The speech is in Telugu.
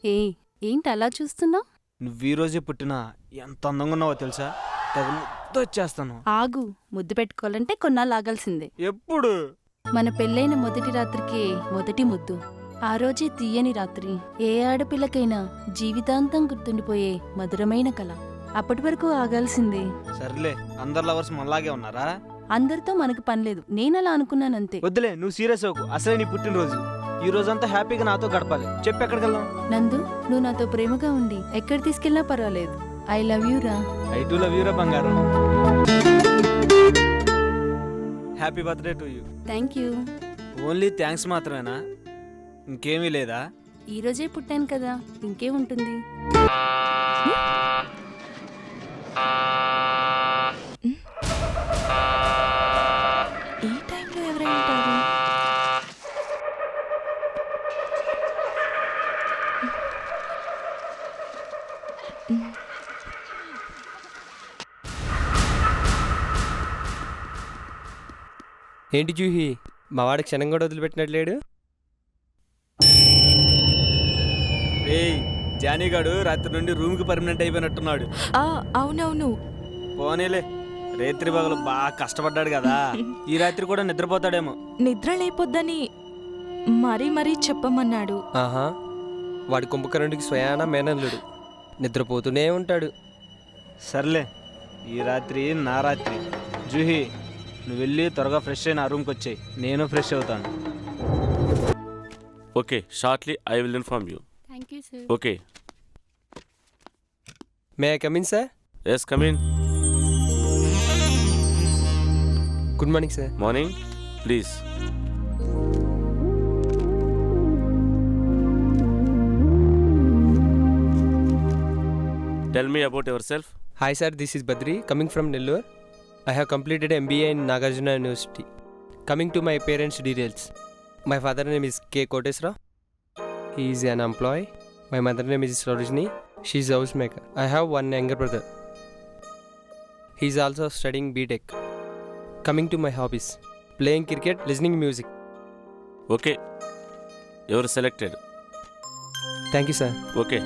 ఏ ఏంటి అలా చూస్తున్నావు? నువ్వు ఈ రోజే పుట్టినా ఎంత అందంగా ఉన్నావో తెలుసా? తెగ ముద్దొచ్చేస్తాను. ఆగు, ముద్దు పెట్టుకోవాలంటే కొన్నాళ్ళు ఆగాల్సిందే. ఎప్పుడు? మన పెళ్ళైన మొదటి రాత్రికి మొదటి ముద్దు. ఆ రోజే తీయని రాత్రి. ఏ ఆడపిల్లకైనా జీవితాంతం గుర్తుండిపోయే మధురమైన కళ. అప్పటి వరకు ఆగాల్సిందే. సర్లే, అందరు లవర్స్ మనలాగే ఉన్నారా? అందరితో మనకు పనిలేదు, నేనలా అనుకున్నానంతే. వద్దులే, నువ్వు సీరియస్ అవ్వకు. అసలే నీ పుట్టినరోజు. ఈ రోజంతా హ్యాపీగా నాతో గడపాలి. చెప్పు, ఎక్కడికి వెళ్దాం? నందు, నువ్వు నాతో ప్రేమగా ఉండి ఎక్కడ తీసుకెళ్ళినా పర్వాలేదు. ఐ లవ్ యూ రా. ఐ టు లవ్ యూ రా బంగారం. Happy birthday to you. Thank you. Only thanks మాత్రమేనా? ఇంకేమీ లేదా? ఈ రోజే పుట్టాను కదా, ఇంకేముంటుంది. ఈ టైంలో ఎవరైనా ఉంటారు? ఏంటి జూహి, మా వాడి క్షణం కూడా వదిలిపెట్టినట్లేడు? ఏయ్, జానీగాడు రాత్రి నుండి రూమ్కి పర్మనెంట్ అయిపోయినట్టున్నాడు. అవునవును. పోనీలే, రేత్రి పగలు బాగా కష్టపడ్డాడు కదా, ఈ రాత్రి కూడా నిద్రపోతాడేమో. నిద్ర లేపొద్దని మరీ మరీ చెప్పమన్నాడు. ఆహా, వాడి కుంభకర్ణుడికి స్వయాన మేనల్లుడు, నిద్రపోతూనే ఉంటాడు. సర్లే, ఈ రాత్రి నా రాత్రి. జూహి, నువ్వు వెళ్ళి త్వరగా ఫ్రెష్ అయిన ఆ రూమ్కి వచ్చేయి, నేను ఫ్రెష్ అవుతాను. Okay, shortly I will inform you. Thank you sir. Okay. May I come in sir? Yes, come in. Good morning sir. Morning. Please. Tell me about yourself. Hi sir, this is Badri, coming from Nellore. I have completed MBA in Nagarjuna University. Coming to my parents' details. My father name is K. Kotesra. He is an employee. My mother name is Sarojini. She is a housemaker. I have one younger brother. He is also studying BTech. Coming to my hobbies. Playing cricket, listening music. Okay. You are selected. Thank you, sir. Okay.